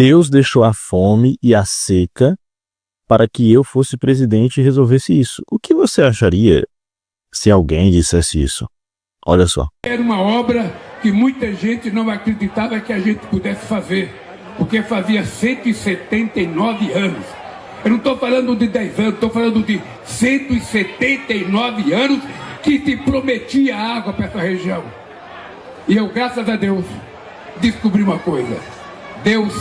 Deus deixou a fome e a seca para que eu fosse presidente e resolvesse isso. O que você acharia se alguém dissesse isso? Olha só. Era uma obra que muita gente não acreditava que a gente pudesse fazer, porque fazia 179 anos. Eu não estou falando de 10 anos, estou falando de 179 anos que se prometia água para essa região. E eu, graças a Deus, descobri uma coisa. Deus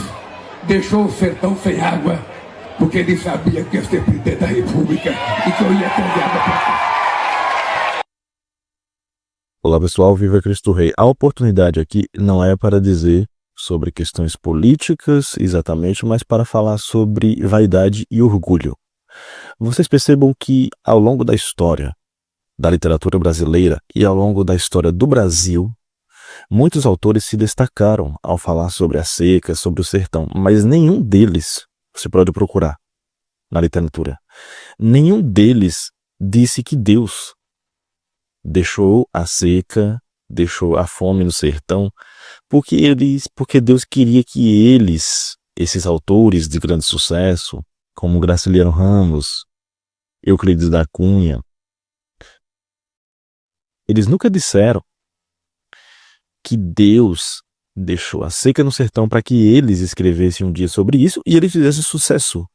deixou o sertão sem água, porque ele sabia que eu ia ser presidente da República e que eu ia trazer água para cá. Olá pessoal, viva Cristo Rei. A oportunidade aqui não é para dizer sobre questões políticas exatamente, mas para falar sobre vaidade e orgulho. Vocês percebam que ao longo da história da literatura brasileira e ao longo da história do Brasil, muitos autores se destacaram ao falar sobre a seca, sobre o sertão, mas nenhum deles, você pode procurar na literatura, nenhum deles disse que Deus deixou a seca, deixou a fome no sertão, porque Deus queria que eles, esses autores de grande sucesso, como Graciliano Ramos, Euclides da Cunha, eles nunca disseram que Deus deixou a seca no sertão para que eles escrevessem um dia sobre isso e eles fizessem sucesso.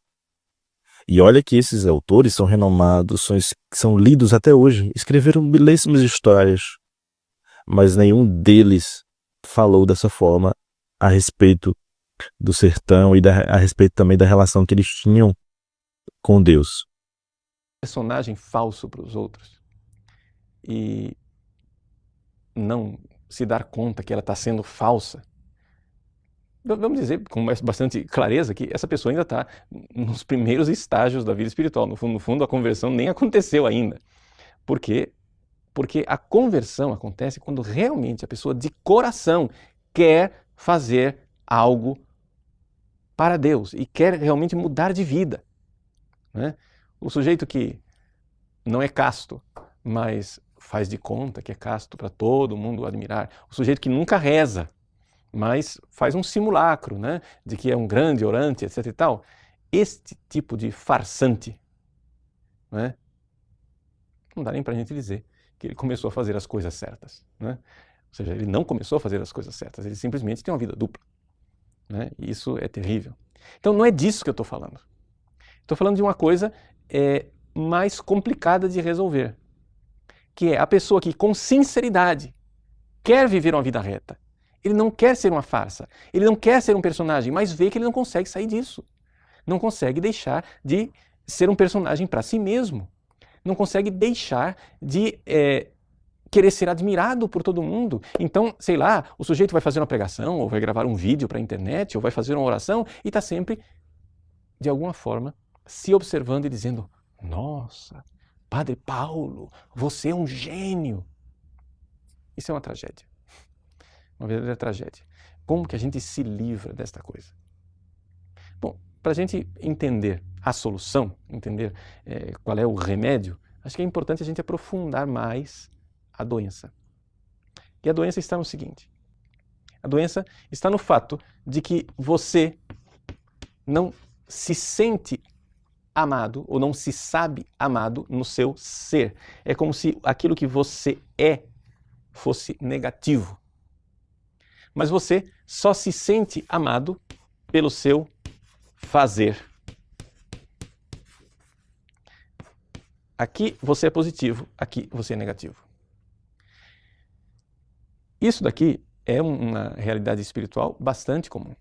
E olha que esses autores são renomados, são lidos até hoje, escreveram belíssimas histórias, mas nenhum deles falou dessa forma a respeito do sertão e a respeito também da relação que eles tinham com Deus. Personagem falso para os outros e não se dar conta que ela está sendo falsa. Vamos dizer com bastante clareza que essa pessoa ainda está nos primeiros estágios da vida espiritual. No fundo, a conversão nem aconteceu ainda. Por quê? Porque a conversão acontece quando realmente a pessoa de coração quer fazer algo para Deus e quer realmente mudar de vida, né? O sujeito que não é casto, mas faz de conta que é casto para todo mundo admirar. O sujeito que nunca reza, mas faz um simulacro, né, de que é um grande orante, etc. e tal. Este tipo de farsante, né, não dá nem para a gente dizer que ele começou a fazer as coisas certas, né? Ou seja, ele não começou a fazer as coisas certas, ele simplesmente tem uma vida dupla, né? E isso é terrível. Então não é disso que eu estou falando. Estou falando de uma coisa mais complicada de resolver, que é a pessoa que com sinceridade quer viver uma vida reta. Ele não quer ser uma farsa, ele não quer ser um personagem, mas vê que ele não consegue sair disso. Não consegue deixar de ser um personagem para si mesmo. Não consegue deixar de querer ser admirado por todo mundo. Então, sei lá, o sujeito vai fazer uma pregação, ou vai gravar um vídeo para a internet, ou vai fazer uma oração, e está sempre, de alguma forma, se observando e dizendo: nossa, Padre Paulo, você é um gênio. Isso é uma tragédia. Uma verdadeira tragédia. Como que a gente se livra desta coisa? Bom, para a gente entender a solução, entender qual é o remédio, acho que é importante a gente aprofundar mais a doença. E a doença está no seguinte: a doença está no fato de que você não se sente amado ou não se sabe amado no seu ser. É como se aquilo que você é fosse negativo. Mas você só se sente amado pelo seu fazer. Aqui você é positivo, aqui você é negativo. Isso daqui é uma realidade espiritual bastante comum.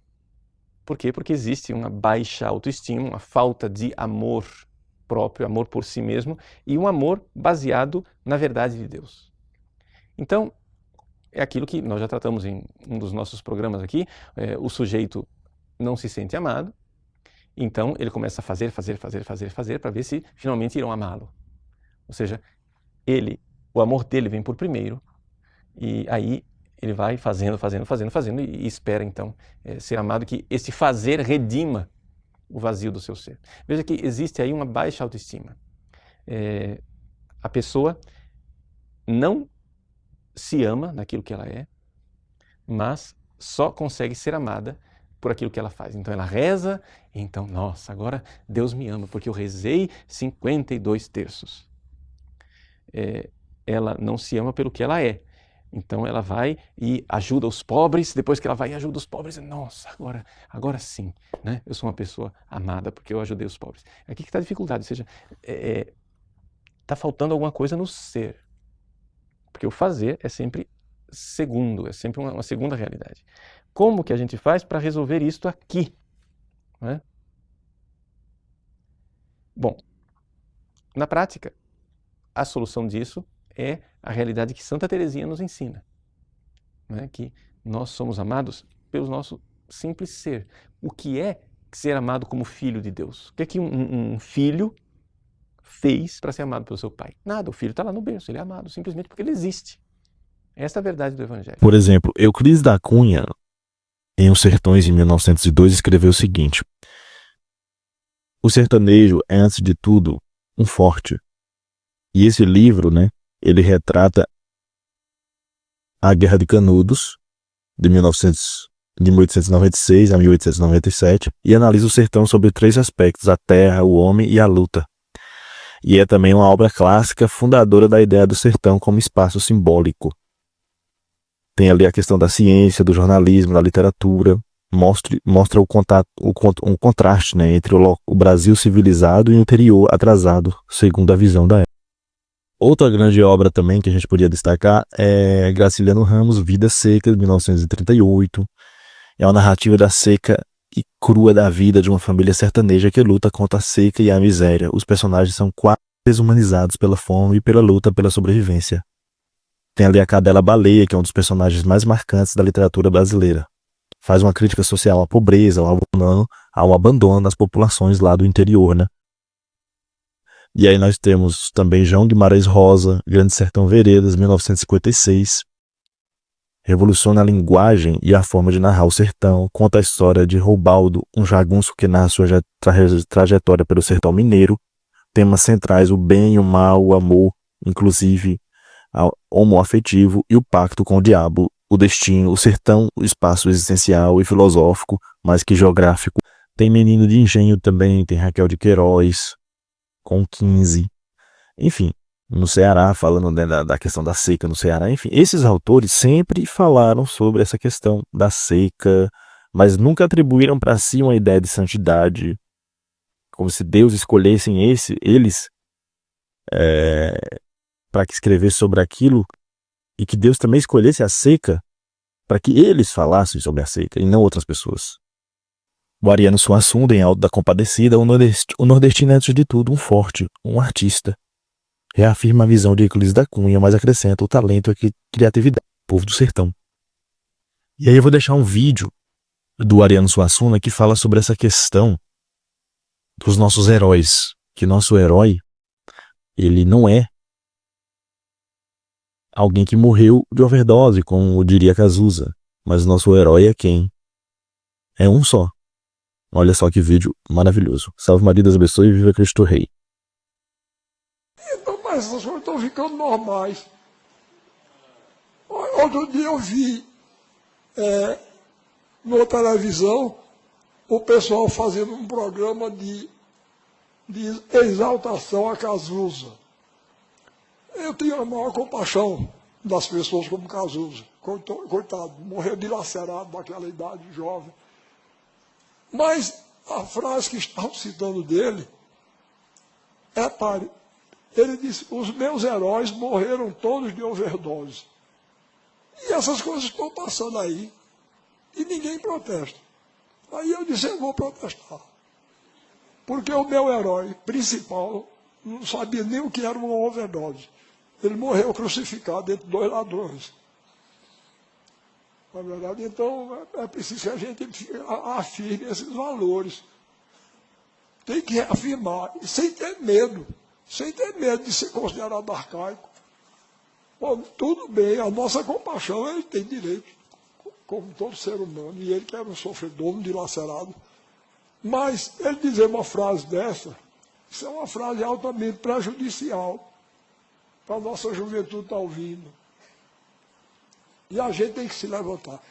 Por quê? Porque existe uma baixa autoestima, uma falta de amor próprio, amor por si mesmo, e um amor baseado na verdade de Deus. Então, é aquilo que nós já tratamos em um dos nossos programas aqui. O sujeito não se sente amado, então ele começa a fazer para ver se finalmente irão amá-lo. Ou seja, o amor dele vem por primeiro, e aí ele vai fazendo e espera então ser amado, que esse fazer redima o vazio do seu ser. Veja que existe aí uma baixa autoestima. A pessoa não se ama naquilo que ela é, mas só consegue ser amada por aquilo que ela faz. Então ela reza, então, nossa, agora Deus me ama, porque eu rezei 52 terços. Ela não se ama pelo que ela é. Então ela vai e ajuda os pobres, depois que ela vai e ajuda os pobres, nossa, agora sim, né? Eu sou uma pessoa amada porque eu ajudei os pobres. Aqui que está a dificuldade, ou seja, está faltando alguma coisa no ser. Porque o fazer é sempre segundo, é sempre uma segunda realidade. Como que a gente faz para resolver isto aqui? Né? Bom, na prática, a solução disso é a realidade que Santa Teresinha nos ensina, né? Que nós somos amados pelo nosso simples ser. O que é ser amado como filho de Deus? O que é que um filho fez para ser amado pelo seu pai? Nada, o filho está lá no berço, ele é amado simplesmente porque ele existe. Essa é a verdade do Evangelho. Por exemplo, Euclides da Cunha, em Os Sertões, em 1902, escreveu o seguinte: o sertanejo é, antes de tudo, um forte. E esse livro, né, ele retrata a Guerra de Canudos, de 1896 a 1897, e analisa o sertão sobre 3 aspectos: a terra, o homem e a luta. E é também uma obra clássica fundadora da ideia do sertão como espaço simbólico. Tem ali a questão da ciência, do jornalismo, da literatura, mostra um contraste, né, entre o Brasil civilizado e o interior atrasado, segundo a visão da época. Outra grande obra também que a gente podia destacar é Graciliano Ramos, Vida Seca, de 1938. É uma narrativa da seca e crua da vida de uma família sertaneja que luta contra a seca e a miséria. Os personagens são quase desumanizados pela fome e pela luta pela sobrevivência. Tem ali a Cadela Baleia, que é um dos personagens mais marcantes da literatura brasileira. Faz uma crítica social à pobreza, ao abandono das populações lá do interior, né? E aí nós temos também João Guimarães Rosa, Grande Sertão Veredas, 1956. Revoluciona a linguagem e a forma de narrar o sertão, conta a história de Roubaldo, um jagunço que narra sua trajetória pelo sertão mineiro. Temas centrais: o bem, o mal, o amor, inclusive homoafetivo, e o pacto com o diabo, o destino, o sertão, o espaço existencial e filosófico, mais que geográfico. Tem Menino de Engenho também, tem Raquel de Queiroz, com 15. Enfim, no Ceará, falando, né, da questão da seca no Ceará. Enfim, esses autores sempre falaram sobre essa questão da seca, mas nunca atribuíram para si uma ideia de santidade, como se Deus escolhessem eles para que escrevesse sobre aquilo, e que Deus também escolhesse a seca para que eles falassem sobre a seca e não outras pessoas. O Ariano Suassuna, em Alto da Compadecida, o nordestino é, antes de tudo, um forte, um artista. Reafirma a visão de Euclides da Cunha, mas acrescenta o talento e a criatividade do povo do sertão. E aí eu vou deixar um vídeo do Ariano Suassuna que fala sobre essa questão dos nossos heróis. Que nosso herói, ele não é alguém que morreu de overdose, como diria Cazuza, mas nosso herói é quem? É um só. Olha só que vídeo maravilhoso. Salve Maria, Deus abençoe e viva Cristo Rei. Então, mas essas coisas estão ficando normais. Outro dia eu vi na televisão o pessoal fazendo um programa de exaltação a Cazuza. Eu tenho a maior compaixão das pessoas como Cazuza. Coitado, morreu dilacerado daquela idade jovem. Mas a frase que estão citando dele ele disse: os meus heróis morreram todos de overdose. E essas coisas estão passando aí e ninguém protesta. Aí eu disse: eu vou protestar. Porque o meu herói principal não sabia nem o que era uma overdose. Ele morreu crucificado entre 2 ladrões. Na verdade, então, é preciso que a gente afirme esses valores. Tem que afirmar, sem ter medo de ser considerado arcaico. Bom, tudo bem, a nossa compaixão, ele tem direito, como todo ser humano, e ele que era um sofredor, um dilacerado. Mas ele dizer uma frase dessa, isso é uma frase altamente prejudicial para a nossa juventude estar ouvindo. E a gente tem que se levantar.